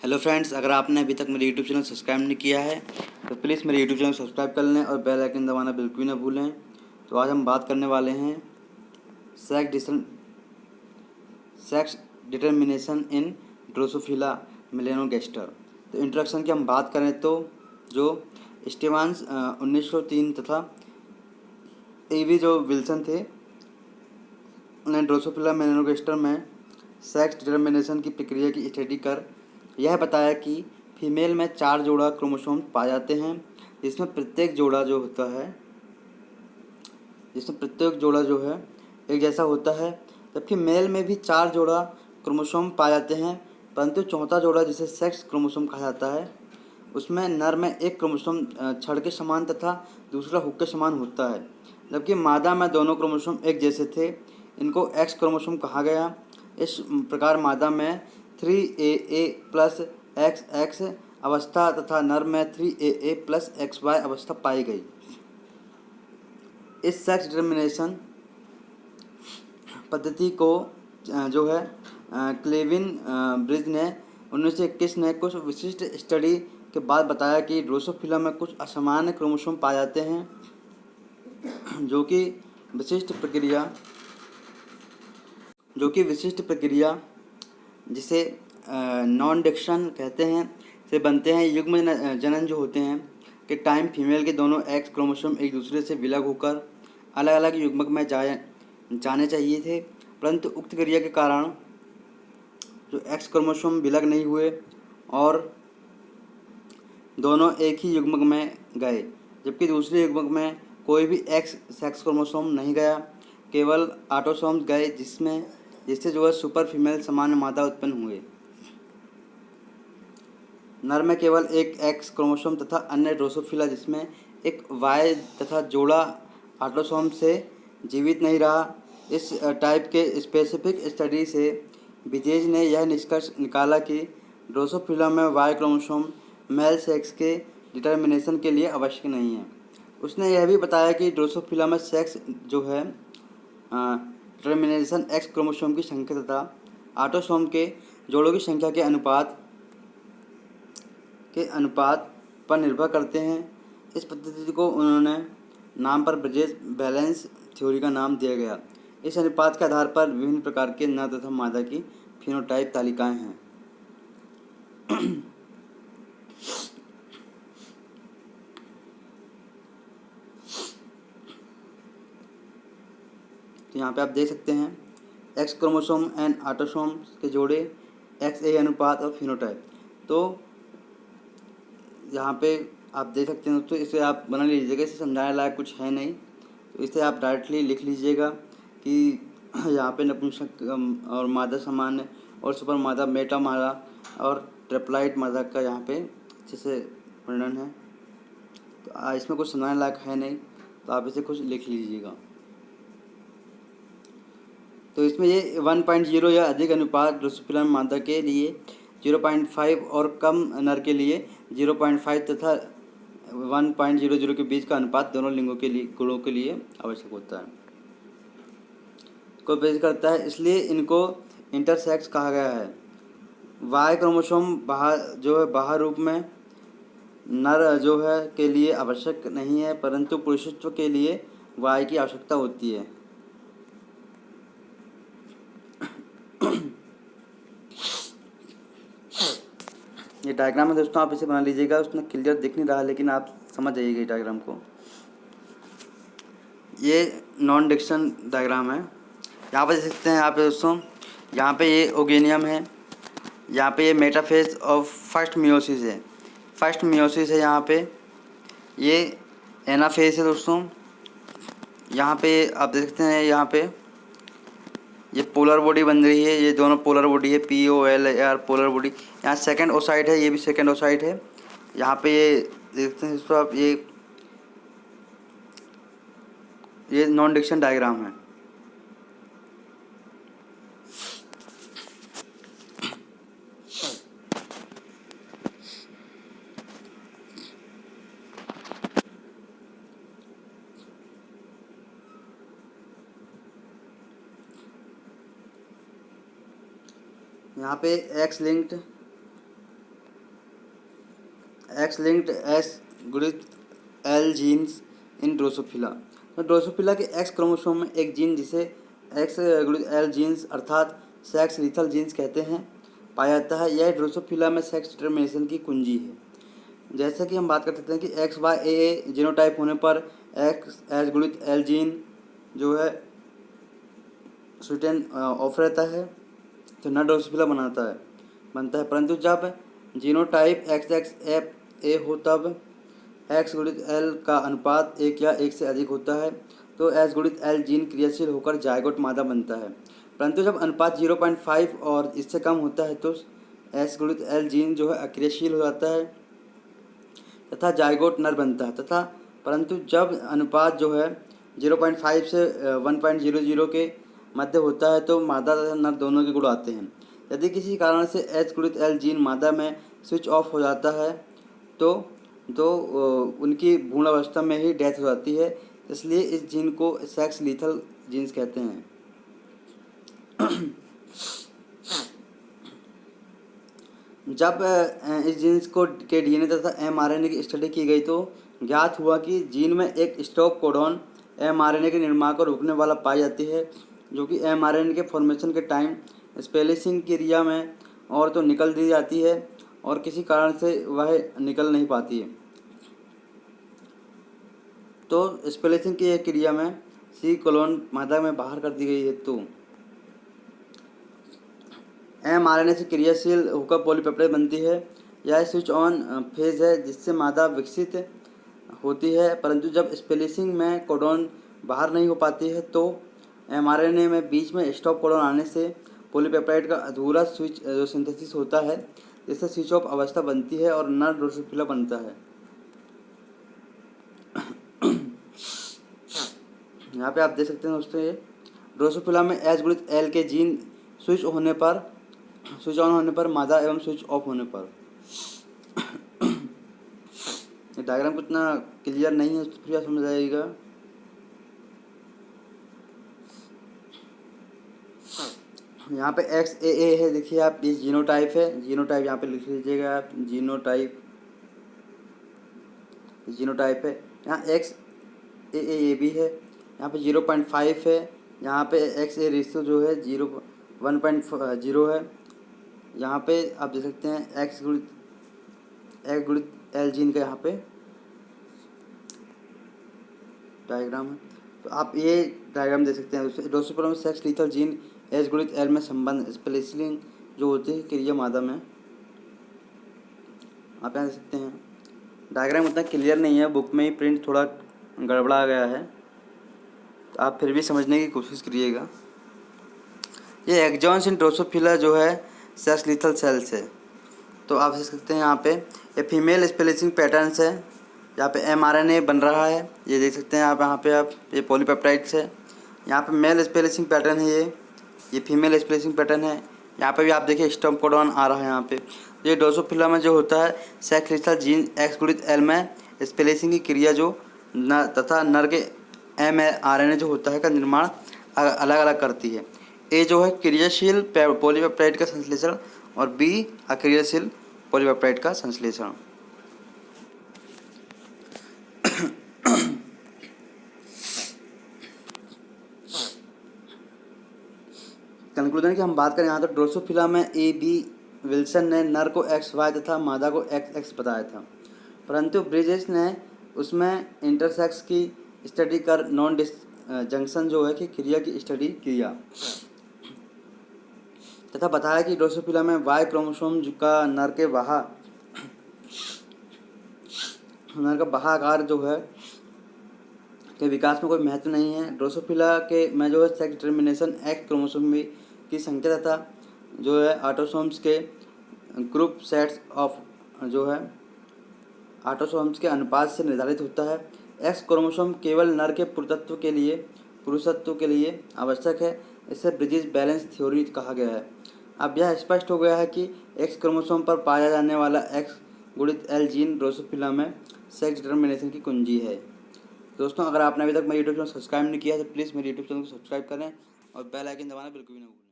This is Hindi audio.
हेलो फ्रेंड्स, अगर आपने अभी तक मेरे यूट्यूब चैनल सब्सक्राइब नहीं किया है तो प्लीज़ मेरे यूट्यूब चैनल सब्सक्राइब कर लें और बेल आइकन दबाना बिल्कुल भी ना भूलें। तो आज हम बात करने वाले हैं सेक्स डिटर्मिनेशन इन ड्रोसोफिला मेलेनोगास्टर। तो इंट्रोडक्शन की हम बात करें तो जो स्टीवान्स 1903 तथा एवी जो विल्सन थे, उन्हें ड्रोसोफिला मेलेनोगास्टर में सेक्स डिटर्मिनेशन की प्रक्रिया की स्टडी कर यह बताया कि फीमेल में 4 जोड़ा क्रोमोसोम पाए जाते हैं, जिसमें प्रत्येक जोड़ा जो है एक जैसा होता है। जबकि मेल में भी 4 जोड़ा क्रोमोसोम पाए जाते हैं, परंतु चौथा जोड़ा जिसे सेक्स क्रोमोसोम कहा जाता है, उसमें नर में एक क्रोमोसोम छड़ के समान तथा दूसरा हुक के समान होता है। जबकि मादा में दोनों क्रोमोसोम एक जैसे थे, इनको एक्स क्रोमोसोम कहा गया। इस प्रकार मादा में 3AA प्लस XX अवस्था तथा नर में 3AA प्लस XY अवस्था पाई गई। इस सेक्स डिटर्मिनेशन पद्धति को जो है क्लेविन ब्रिज ने 1921 ने कुछ विशिष्ट स्टडी के बाद बताया कि ड्रोसोफिला में कुछ असामान्य क्रोमोसोम पाए जाते हैं, जो कि विशिष्ट प्रक्रिया जिसे नॉन डिक्शन कहते हैं से बनते हैं। युग्म जनन जो होते हैं कि टाइम फीमेल के दोनों एक्स क्रोमोसोम एक दूसरे से विलग होकर अलग अलग युग्मक में जाने चाहिए थे, परंतु उक्त क्रिया के कारण जो एक्स क्रोमोसोम विलग नहीं हुए और दोनों एक ही युग्मक में गए, जबकि दूसरे युग्मक में कोई भी एक्स सेक्स क्रोमोसोम नहीं गया, केवल ऑटोसोम्स गए, जिससे जो है सुपर फीमेल सामान्य मादा उत्पन्न हुए। नर में केवल एक एक्स क्रोमोसोम तथा अन्य ड्रोसोफिला जिसमें एक वाई तथा जोड़ा ऑटोसोम से जीवित नहीं रहा। इस टाइप के स्पेसिफिक स्टडी से विजेज ने यह निष्कर्ष निकाला कि ड्रोसोफिला में वाई क्रोमोसोम मेल सेक्स के डिटर्मिनेशन के लिए आवश्यक नहीं है। उसने यह भी बताया कि ड्रोसोफिला में सेक्स जो है डिटर्मिनेशन एक्स क्रोमोसोम की संख्या तथा ऑटोसोम के जोड़ों की संख्या के अनुपात पर निर्भर करते हैं। इस पद्धति को उन्होंने नाम पर ब्रिजेज बैलेंस थ्योरी का नाम दिया गया। इस अनुपात के आधार पर विभिन्न प्रकार के नर तथा मादा की फिनोटाइप तालिकाएं हैं। तो यहाँ पे आप देख सकते हैं एक्स क्रोमोसोम एंड ऑटोसोम के जोड़े, XA अनुपात और फिनोटाइप। तो यहाँ पे आप देख सकते हैं दोस्तों, इसे आप बना लीजिएगा, इसे समझाने लायक कुछ है नहीं, तो इसे आप डायरेक्टली लिख लीजिएगा कि यहाँ पे नपुंसक और मादा सामान्य और सुपर मादा, मेटा मादा और ट्रिप्लाइट मादा का यहाँ पे अच्छे से वर्णन है। तो इसमें कुछ समझाने लायक है नहीं, तो आप इसे कुछ लिख लीजिएगा। तो इसमें ये 1.0 या अधिक अनुपात ड्रोसोफिला मादा के लिए 0.5 और कम नर के लिए 0.5 तथा 1.00 के बीच का अनुपात दोनों लिंगों के लिए गुणों के लिए आवश्यक होता है को पेश करता है, इसलिए इनको इंटरसेक्स कहा गया है। वाई क्रोमोसोम बाह्य रूप में नर जो है के लिए आवश्यक नहीं है, परंतु पुरुषत्व के लिए वाई की आवश्यकता होती है। ये डायग्राम है दोस्तों, आप इसे बना लीजिएगा। उसमें क्लियर दिख नहीं रहा, लेकिन आप समझ जाइएगा ये डायग्राम को। ये नॉन डिक्शन डायग्राम है। यहाँ पर देख सकते हैं आप दोस्तों, यहाँ पे ये ओगेनियम है, यहाँ पे ये मेटाफेज ऑफ फर्स्ट मियोसिस है, यहाँ पे ये एनाफेज है दोस्तों। यहाँ पे आप देख सकते हैं, यहाँ पे ये पोलर बॉडी बन रही है, ये दोनों पोलर बॉडी है, POLAR पोलर बॉडी। यहाँ सेकंड ओसाइट है, ये भी सेकंड ओसाइट है। यहाँ पे ये देखते हैं इसको आप, ये नॉन डिक्शन डायग्राम है। यहाँ पे x linked x linked S गुणित एल जीन्स इन ड्रोसोफिला। तो ड्रोसोफिला के एक्स क्रोमोसोम में एक जीन जिसे एक्स गुणित एल जीन्स अर्थात सेक्स लीथल जीन्स कहते हैं पाया जाता है। यह ड्रोसोफिला में सेक्स डिटर्मिनेशन की कुंजी है। जैसे कि हम बात कर सकते हैं कि एक्स वाई ए जीनोटाइप होने पर एक्स एच गुणित एल जीन जो है स्वीटन ऑफ रहता है, तो नर ड्रोसोफिला बनता है। परंतु जब genotype x x F A हो तब एक्स गुणित एल का अनुपात 1 या 1 से अधिक होता है, तो एच गुणित एल जीन क्रियाशील होकर जायगोट मादा बनता है। परंतु जब अनुपात 0.5 और इससे कम होता है तो एच गुणित एल जीन जो है अक्रियाशील हो जाता है तथा जायगोट नर बनता है। तथा परंतु जब अनुपात जो है 0.5 से 1.00 के मध्य होता है तो मादा तथा नर दोनों के गुण आते हैं। यदि किसी कारण से एच गुणित एल जीन मादा में स्विच ऑफ हो जाता है तो उनकी भ्रूण अवस्था में ही डेथ हो जाती है। इसलिए इस जीन को सेक्स लीथल जीन्स कहते हैं। जब इस जीन्स को के डीएनए तथा एमआरएनए की स्टडी की गई तो ज्ञात हुआ कि जीन में एक स्टॉप कोडॉन एमआरएनए के निर्माण को रोकने वाला पाई जाती है, जो कि एमआरएनए के फॉर्मेशन के टाइम स्पेलिसिंग क्रिया में और तो निकल दी जाती है और किसी कारण से वह निकल नहीं पाती है। तो स्पेलिसिंग की क्रिया में सी कोलोन मादा में बाहर कर दी गई है। तो एमआरएनए से क्रियाशील होकर पॉलीपेप्टाइड बनती है। यह स्विच ऑन फेज है जिससे मादा विकसित होती है, परंतु जब स्पेलिसिंग में कोडॉन बाहर नहीं हो पाती है तो एमआरएनए में बीच में स्टॉप कोडॉन आने से पॉलीपेप्टाइड का अधूरा स्विच जो सिंथेसिस होता है जिससे स्विच ऑफ अवस्था बनती है और नर ड्रोसोफिला बनता है। यहाँ पे आप देख सकते हैं दोस्तों, ये ड्रोसोफिला में एच गुणित एल के जीन स्विच ऑन होने पर मादा एवं स्विच ऑफ होने पर। ये डायग्राम को इतना क्लियर नहीं है, फिर समझ आएगा। यहाँ पे एक्स ए है, देखिए आप, ये जीनोटाइप है। जीनोटाइप यहाँ पे लिख लीजिएगा आप, जीनोटाइप है। यहाँ एक्स ए भी है, यहाँ पे 0.5 है। यहाँ पे एक्स ए रेशियो जो है 1.0 है। यहाँ पे आप देख सकते हैं एक्स गुणित एल जीन का यहाँ पे डायग्राम है। तो आप ये डायग्राम देख सकते हैं। ड्रोसोफिला में सेक्स लीथल जीन एच गुणित एल में संबंध स्पेलिसिंग जो होती है क्रिया मादा में, आप यहाँ देख सकते हैं। डायग्राम उतना क्लियर नहीं है, बुक में ही प्रिंट थोड़ा गड़बड़ा गया है, तो आप फिर भी समझने की कोशिश करिएगा। ये एक्सॉन्स इन ड्रोसोफिला जो है सेक्स लीथल सेल्स है। तो आप देख सकते हैं यहाँ पे ये फीमेल स्पेलिसिंग पैटर्न्स है। यहाँ पे एमआरएनए बन रहा है, ये देख सकते हैं आप। यहाँ पे आप ये पॉलीपेप्टाइड्स है। यहाँ पे मेल स्पेलिसिंग पैटर्न है, ये फीमेल स्पेलिसिंग पैटर्न है। यहाँ पे भी आप देखिए स्टॉप कोडॉन आ रहा है यहाँ पे। ये ड्रोसोफिला में जो होता है सेक्स लीथल जीन एक्स गुणित एल में स्पेलिसिंग की क्रिया जो तथा नर के एमआरएनए जो होता है का निर्माण अलग अलग करती है। ए जो है क्रियाशील पॉलीपेप्टाइड का संश्लेषण और बी अक्रियाशील पॉलीपेप्टाइड का संश्लेषण। कंक्लूजन की हम बात करें यहाँ तो ड्रोसोफिला में ए बी विल्सन ने नर को एक्स वाई तथा मादा को एक्स एक्स बताया था, परंतु ब्रिजेस ने उसमें इंटरसेक्स की स्टडी कर नॉन जंक्शन जो है कि क्रिया की स्टडी किया तथा बताया कि ड्रोसोफिला में वाई क्रोमोसोम का नर का बाह्य आकार जो है के विकास में कोई महत्व नहीं है। ड्रोसोफिला के में जो है सेक्स डिटर्मिनेशन एक्स क्रोमोसोम की संख्या तथा जो है ऑटोसोम्स के ग्रुप सेट्स ऑफ जो है ऑटोसोम्स के अनुपात से निर्धारित होता है। एक्स क्रोमोसोम केवल नर के पुरुषत्व के लिए आवश्यक है। इसे ब्रिजेस बैलेंस थ्योरी कहा गया है। अब यह स्पष्ट हो गया है कि एक्स क्रोमोसोम पर पाया जाने वाला एक्स गुणित एल जीन ड्रोसोफिला में सेक्स डिटर्मिनेशन की कुंजी है। दोस्तों, अगर आपने अभी तक मेरे यूट्यूब चैनल सब्सक्राइब नहीं किया तो प्लीज़ मेरे यूट्यूब चैनल को सब्सक्राइब करें और बेल आइकन दबाना बिल्कुल भी ना भूलें।